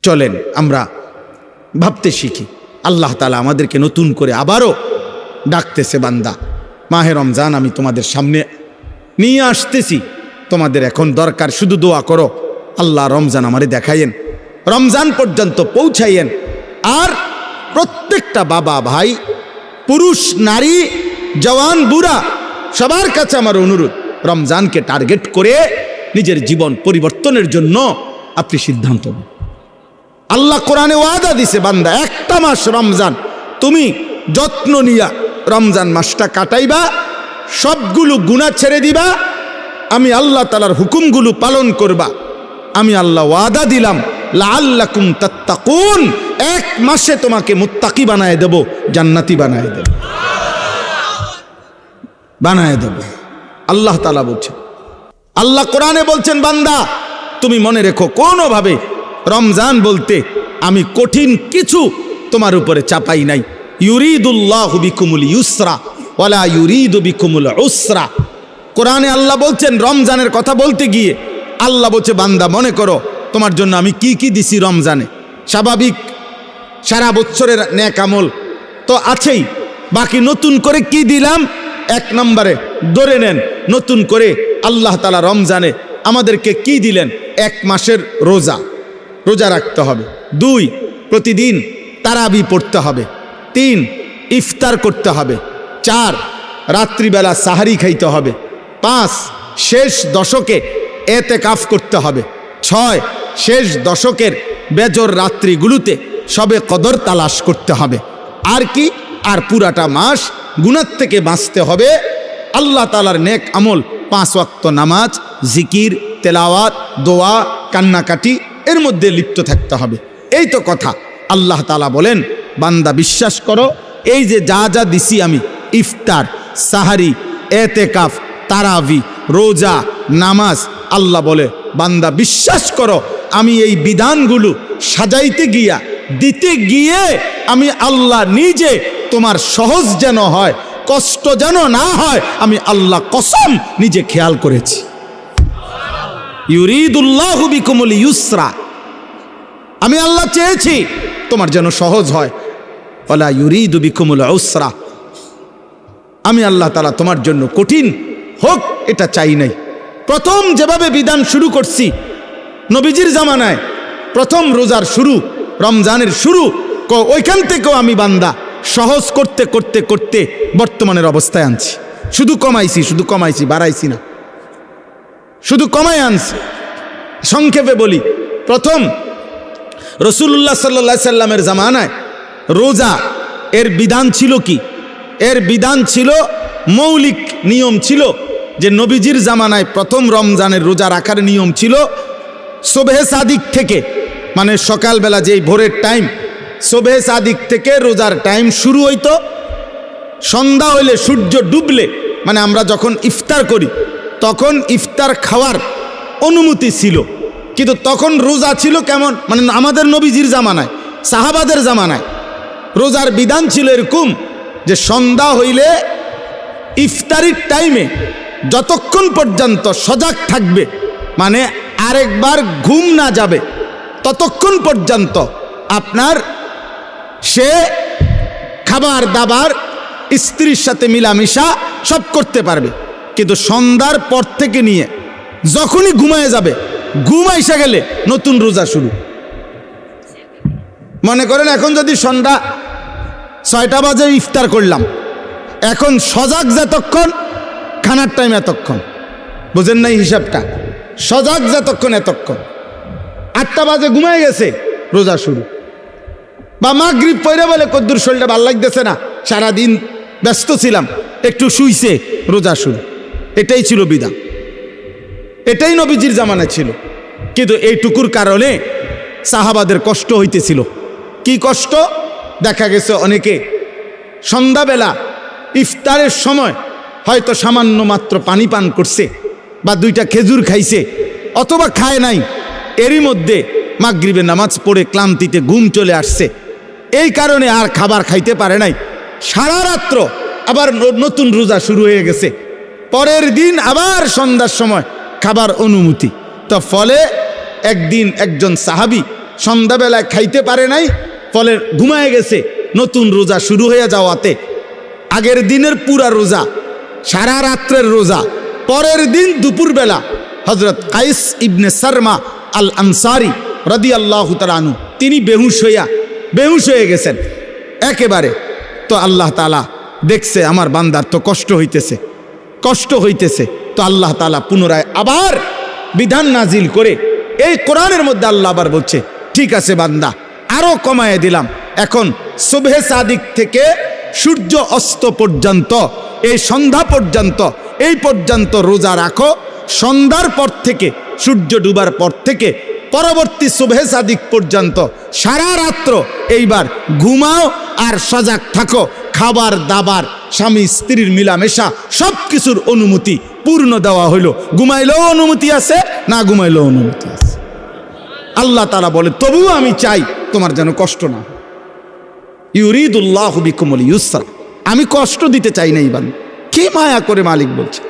চলেন আমরা ভাবতে শিখি। আল্লাহ তাআলা আমাদেরকে নতুন করে আবারও ডাকতেছে, বান্দা মাহে রমজান আমি তোমাদের সামনে নিয়ে আসতেছি, তোমাদের এখন দরকার শুধু দোয়া করো, আল্লাহ রমজান আমারে দেখাইয়েন, রমজান পর্যন্ত পৌঁছাইয়েন। আর প্রত্যেকটা বাবা ভাই, পুরুষ নারী, জওয়ান বুড়া, সবার কাছে আমার অনুরোধ, রমজানকে টার্গেট করে নিজের জীবন পরিবর্তনের জন্য আপনি সিদ্ধান্ত নিন। আল্লাহ কোরআনে ওয়াদা দিছে, বান্দা একটা মাস রমজান তুমি যত্ন নিয়া রমজান মাসটা কাটাইবা, সবগুলো গুনাহ ছেড়ে দিবা, আমি আল্লাহ তাআলার হুকুমগুলো পালন করবা। আমি আল্লাহ ওয়াদা দিলাম লাআল্লাকুম তাত্তাকুন, এক মাসে তোমাকে মুত্তাকি বানায় দেব, জান্নাতি বানায় দেব, বানায় দেব। আল্লাহ তাআলা বলছেন, আল্লাহ কোরআনে বলছেন, বান্দা তুমি মনে রেখো কোনোভাবে রমজান বলতে আমি কঠিন কিছু তোমার উপরে চাপাই নাই। ইউরিদুল্লাহু বিকুমুল ইউসরা ওয়ালা ইউরিদু বিকুমুল উসরা। কোরআনে আল্লাহ বলছেন, রমজানের কথা বলতে গিয়ে আল্লাহ বলছে, বান্দা মনে করো তোমার জন্য আমি কি কি দিছি রমজানে। স্বাভাবিক সারা বছরের নেক আমল তো আছেই, বাকি নতুন করে কি দিলাম, এক নম্বরে ধরে নেন, নতুন করে আল্লাহ তাআলা রমজানে আমাদেরকে কি দিলেন, এক মাসের রোজা, রোজা রাখতে হবে। 2, প্রতিদিন তারাবি পড়তে হবে। 3, ইফতার করতে হবে। 4, রাত্রিবেলা সাহারি খাইতে হবে। 5, শেষ দশকে এতেকাফ করতে হবে। 6, শেষ দশকের বেজর রাত্রিগুলোতে সবে কদর তালাশ করতে হবে। আর কি, আর পুরাটা মাস গুনাহ থেকে বাঁচতে হবে। আল্লাহ তাআলার নেক আমল, 5 ওয়াক্ত নামাজ, জিকির, তেলাওয়াত, দোয়া, কান্নাকাটি, এর মধ্যে লিপ্ত থাকতে হবে। এই তো কথা। আল্লাহ তাআলা বলেন, বান্দা বিশ্বাস করো, এই যে যা যা দিছি আমি, ইফতার, সাহারি, এতেকাফ, তারাবি, রোজা, নামাজ, আল্লাহ বলে বান্দা বিশ্বাস করো, আমি এই বিধানগুলো সাজাইতে গিয়া, দিতে গিয়ে আমি আল্লাহ নিজে তোমার সহজ যেন হয়, কষ্ট যেন না হয়, আমি আল্লাহ কসম নিজে খেয়াল করেছি। ইউরিদুল্লাহু বিকুমুল ইউসরা, আমি আল্লাহ চেয়েছি তোমার যেন সহজ হয়, ওয়ালা ইউরিদু বিকুমুল উসরা, আমি আল্লাহ তাআলা তোমার জন্য কঠিন হোক এটা চাই নাই। প্রথম যেভাবে বিধান শুরু করছি নবীজির জামানায়, প্রথম রোজার শুরু, রমজানের শুরু, ওইখান থেকেও আমি বান্দা সহজ করতে করতে করতে বর্তমানের অবস্থায় আনছি। শুধু কমাইছি, বাড়াইছি না, শুধু কমাই আনছি। সংক্ষেপে বলি, প্রথম রাসূলুল্লাহ সাল্লাল্লাহু আলাইহি সাল্লামের জামানায় রোজা এর বিধান ছিল কি? এর বিধান ছিল, মৌলিক নিয়ম ছিল যে নবীজির জামানায় প্রথম রমজানের রোজা রাখার নিয়ম ছিল সুবহে সাদিক থেকে, মানে সকালবেলা যেই ভোরের টাইম, সুবহে সাদিক থেকে রোজার টাইম শুরু হইতো। সন্ধ্যা হইলে, সূর্য ডুবলে, মানে আমরা যখন ইফতার করি তখন ইফতার খাওয়ার অনুমতি ছিল। কিন্তু তখন রোজা ছিল কেমন, মানে আমাদের নবীজির জামানায়, সাহাবাদের জামানায় রোজার বিধান ছিল এরকম যে সন্ধ্যা হইলে ইফতারির টাইমে যতক্ষণ পর্যন্ত সজাগ থাকবে, মানে আরেকবার ঘুম না যাবে, ততক্ষণ পর্যন্ত আপনার সে খাবার দাবার, স্ত্রীর সাথে মিলামিশা সব করতে পারবে। কিন্তু সন্ধ্যার পর থেকে নিয়ে যখনই ঘুমায় যাবে, ঘুম আইসা গেলে নতুন রোজা শুরু। মনে করেন এখন যদি সন্ধ্যা 6টা বাজে ইফতার করলাম, এখন সজাগ যতক্ষণ, খানার টাইম এতক্ষণ, বুঝেন নাই হিসাবটা? সজাগ যতক্ষণ এতক্ষণ, 8টা বাজে ঘুমায় গেছে, রোজা শুরু। বা মাগরিব পড়ে বলে কদ্দুর শরীরটা ভাল লাগতেছে না, সারাদিন ব্যস্ত ছিলাম, একটু শুইছে, রোজা শুরু। এটাই ছিল বিধান, এটাই নবীজির জামানায় ছিল। কিন্তু এইটুকুর কারণে সাহাবাদের কষ্ট হইতেছিল। কি কষ্ট? দেখা গেছে অনেকে সন্ধ্যাবেলা ইফতারের সময় হয়তো সামান্য মাত্র পানি পান করছে, বা 2টা খেজুর খাইছে, অথবা খায় নাই, এরই মধ্যে মাগরিবের নামাজ পড়ে ক্লান্তিতে ঘুম চলে আসছে, এই কারণে আর খাবার খাইতে পারে নাই। সারা রাত্র আবার নতুন রোজা শুরু হয়ে গেছে, পরের দিন আবার সন্ধ্যার সময় খাবার অনুমতি। তো ফলে একদিন একজন সাহাবী সন্ধ্যাবেলায় খাইতে পারে নাই, ফলে ঘুমায় গেছে। নতুন রোজা শুরু হয়ে যাওয়াতে আগের দিনের পুরা রোজা, সারা রাত্রের রোজা, পরের দিন দুপুরবেলা হযরত কাইস ইবনে সারমা আল আনসারি রাদিয়াল্লাহু তাআলা আনহু তিনি বেহুশ হয়ে গেছেন একেবারে। তো আল্লাহ তাআলা দেখছে আমার বান্দার তো কষ্ট হইতেছে, তো আল্লাহ তাআলা পুনরায় আবার বিধান নাজিল করে এই কোরআনের মধ্যে আল্লাহ আবার বলছে, ঠিক আছে বান্দা, আরো কমায় দিলাম, এখন সুবহে সাদিক থেকে সূর্য অস্ত পর্যন্ত, এই সন্ধ্যা পর্যন্ত, এই পর্যন্ত রোজা রাখো। সন্ধ্যার পর থেকে, সূর্য ডুবার পর থেকে পরবর্তী সুবহে সাদিক পর্যন্ত সারা রাত্র এইবার ঘুমাও আর সজাগ থাকো। খাবার দাবার, স্বামী স্ত্রীর মিলামেশা, সব কিছুর অনুমতি পূর্ণ দেওয়া হইল। ঘুমাইলেও অনুমতি আছে, না ঘুমাইলেও অনুমতি আছে। আল্লাহ তাআলা বলে, তবুও আমি চাই তোমার যেন কষ্ট না হয়। ইউরিদুল্লাহু বিকুমুল ইউসরা, আমি কষ্ট দিতে চাই না। ইবান কি মায়া করে মালিক বলছে,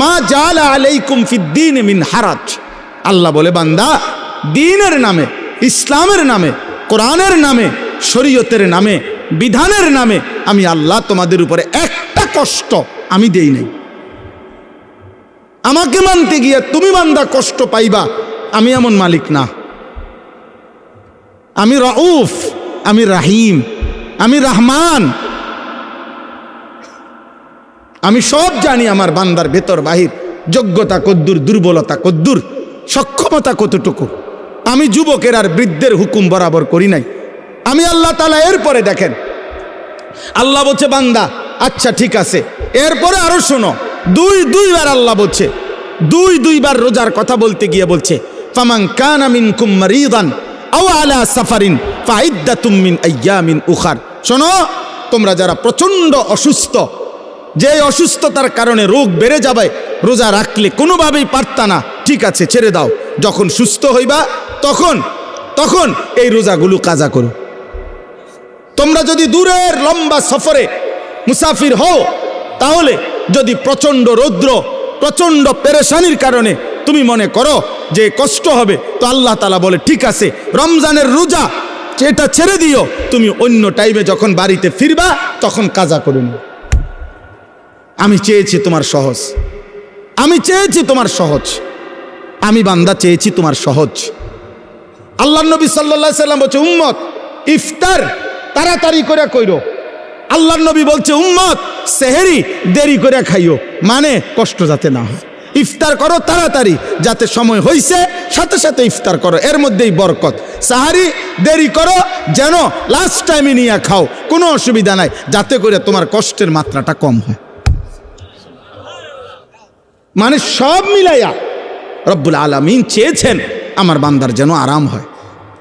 মা জাআলা আলাইকুম ফিদ্দীন মিন হারাজ। আল্লাহ বলে, বান্দা, দ্বীনের নামে, ইসলামের নামে, কোরআনের নামে, শরীয়তের নামে, বিধানের নামে আমি আল্লাহ তোমাদের উপরে একটা কষ্ট আমি দেই নাই। আমাকে মানতে গিয়ে তুমি বান্দা কষ্ট পাইবা, আমি এমন মালিক না। আমি রাউফ, আমি রাহিম, আমি রহমান, আমি সব জানি আমার বান্দার ভেতর বাহির, যোগ্যতা কদ্দুর, দুর্বলতা কদ্দুর, সক্ষমতা কতটুকু। আমি যুবকের আর বৃদ্ধের হুকুম বরাবর করি নাই। আমি আল্লাহ তাআলা এরপরে দেখেন, আল্লাহ বলছে, বান্দা আচ্ছা ঠিক আছে, এরপরে আরো শোনো, দুইবার আল্লাহ বলছে, দুইবার রোজার কথা বলতে গিয়ে বলছে, ফামান কানা মিনকুম মারিদান আও আলা সাফারিন ফাইদ্দাতুম মিন আইয়ামিন উখার। শোনো, তোমরা যারা প্রচন্ড অসুস্থ, যে অসুস্থতার কারণে রোগ বেড়ে যাবে, রোজা রাখলে কোনোভাবেই পারতা না, ঠিক আছে ছেড়ে দাও। যখন সুস্থ হইবা তখন এই রোজাগুলো কাজা করো। তোমরা যদি দূরের লম্বা সফরে মুসাফির হও, তাহলে যদি প্রচন্ড রৌদ্র, প্রচন্ড পেরেশানির কারণে তুমি মনে করো যে কষ্ট হবে, তো আল্লাহ তাআলা বলে, ঠিক আছে, রমজানের রোজা এটা ছেড়ে দিও, তুমি অন্য টাইমে যখন বাড়িতে ফিরবা তখন কাজা করে নিও। আমি চেয়েছি তোমার সহজ, আমি বান্দা চেয়েছি তোমার সহজ। আল্লাহ নবী সাল্লাল্লাহু আলাইহি সাল্লাম বলছে, উম্মত ইফতার তাড়াতাড়ি করে কইরো। আল্লাহ নবী বলছে, উম্মত সেহরি দেরি করে খাইও, মানে কষ্ট যাতে না হয়। ইফতার করো তাড়াতাড়ি, যাতে সময় হইছে সাথে সাথে ইফতার করো, এর মধ্যেই বরকত। সাহারি দেরি করো, যেন লাস্ট টাইমে নিয়ে খাও, কোনো অসুবিধা নাই, যাতে করে তোমার কষ্টের মাত্রাটা কম হয়। মানে সব মিলাইয়া রব্বুল আলামিন চেয়েছেন আমার বান্দার যেন আরাম হয়,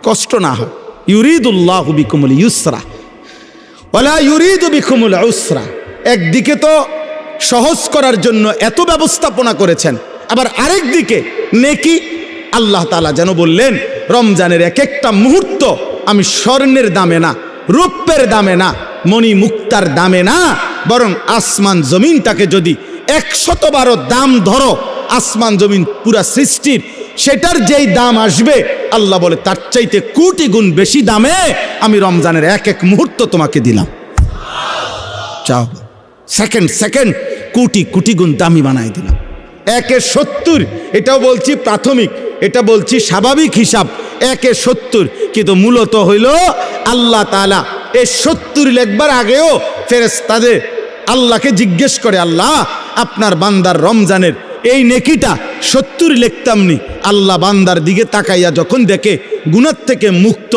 কষ্ট না হয়। ইউরিদুল্লাহু বিকুমুল ইউসরা ওয়ালা ইউরিদু বিকুমুল উসরা। একদিকে তো সহজ করার জন্য এত ব্যবস্থাপনা করেছেন, আবার আরেক দিকে নেকি। আল্লাহ তাআলা যেন বললেন, রমজানের এক একটা মুহূর্ত আমি স্বর্ণের দামে না, রূপের দামে না, মণি মুক্তার দামে না, বরং আসমান জমিনটাকে যদি 112 দাম ধরো, আসমান জমিন পুরা সৃষ্টির, সেটার যেই দাম আসবে, আল্লাহ বলে তার চাইতে কোটি গুণ বেশি দামে আমি রমজানের এক এক মুহূর্ত তোমাকে দিলাম। চাও, সেকেন্ড কোটি গুণ দামি বানাই দিলাম। 1/70, এটাও বলছি প্রাথমিক, এটা বলছি স্বাভাবিক হিসাব, 1/70, কিন্তু মূলত হইল আল্লাহ তাআলা এই 70 লেখবার আগেও ফেরেশতাদের আল্লাহকে জিজ্ঞেস করে, আল্লাহ আপনার বান্দার রমজানের এই নেকিটা 70 লিখতাম নি। আল্লাহ বান্দার দিকে তাকাইয়া যখন দেখে গুনাহ থেকে মুক্ত,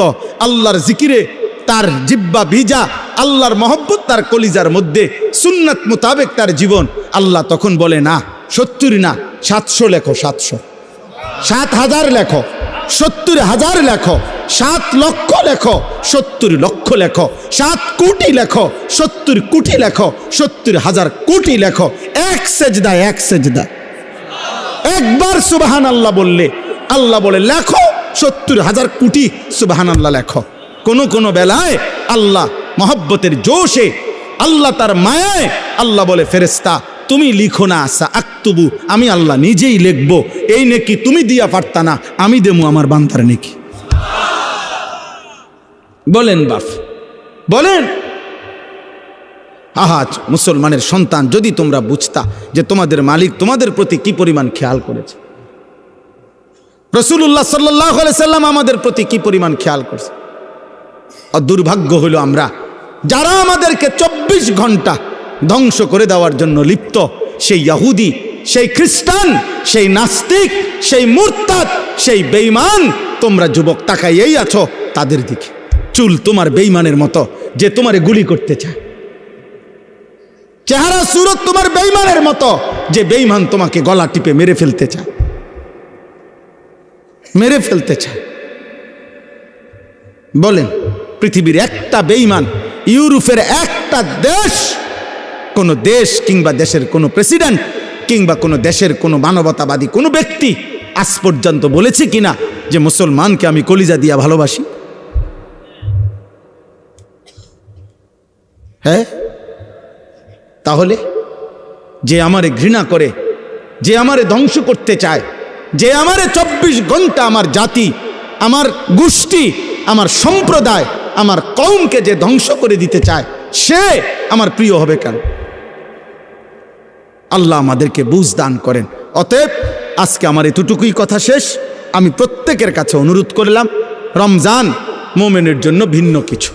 আল্লাহর জিকিরে তার জিহ্বা ভিজা, আল্লাহর মহব্বত তার কলিজার মধ্যে, সুন্নাত মোতাবেক তার জীবন, আল্লাহ তখন বলে, না 70 না, 700 লেখো, 700, 7,000 লেখো, 70,000 লেখো, 7 লক্ষ লেখো, 70 লক্ষ লেখো, 7 কোটি লেখো, 70 কোটি লেখো, 70,000 কোটি লেখো। এক সেজদা একবার সুবহানাল্লাহ বললে আল্লাহ বলে, লেখো 70,000 কোটি সুবহানাল্লাহ লেখো। কোন বেলায় আল্লাহ মহব্বতের জোশে, আল্লাহ তার মায়ায় আল্লাহ বলে, ফেরেশতা তুমি লিখো না, আসা আক্তুবু, আমি আল্লাহ নিজেই লিখবো। এই নেকি তুমি দিয়া পারতা না, আমি দেবো আমার বান্দার নেকি। বলেন বাপ, বলেন। আহাজ মুসলমানের সন্তান, যদি তোমরা বুঝতা যে তোমাদের মালিক তোমাদের প্রতি কি পরিমাণ খেয়াল করেছে, রাসূলুল্লাহ সাল্লাল্লাহু আলাইহি সাল্লাম আমাদের প্রতি কি পরিমাণ খেয়াল করছে। আর দুর্ভাগ্য হলো আমরা যারা আমাদেরকে 24 ঘন্টা ধ্বংস করে দেওয়ার জন্য লিপ্ত, সেই ইহুদি, সেই খ্রিস্টান, সেই নাস্তিক, সেই মুরতাদ, সেই বেঈমান, তোমরা যুবক তাকাইয়েই আছো তাদের দিকে। চুল তোমার বেঈমানের মতো, যে তোমারে গুলি করতে চায়। চেহারা সুরত তোমার বেঈমানের মতো, যে বেঈমান তোমাকে গলা টিপে মেরে ফেলতে চায়, মেরে ফেলতে চায়। বলেন, পৃথিবীর একটা বেঈমান, ইউরোপের একটা দেশ, কোন দেশ কিংবা দেশের কোন প্রেসিডেন্ট কিংবা কোন দেশের কোন মানবতাবাদী কোন ব্যক্তি আজ পর্যন্ত বলেছে কিনা যে মুসলমানকে আমি কলিজা দিয়া ভালোবাসি? হ্যাঁ, তাহলে যে আমারে ঘৃণা করে, যে আমারে ধ্বংস করতে চায়, যে আমারে 24 ঘন্টা আমার জাতি, আমার গোষ্ঠী, আমার সম্প্রদায়, আমার কওমকে যে ধ্বংস করে দিতে চায়, সে আমার প্রিয় হবে কেন? আল্লাহ আমাদেরকে বুঝ দান করেন। অতএব আজকে আমার এতটুকুই কথা শেষ। আমি প্রত্যেকের কাছে অনুরোধ করলাম, রমজান মোমেনের জন্য ভিন্ন কিছু।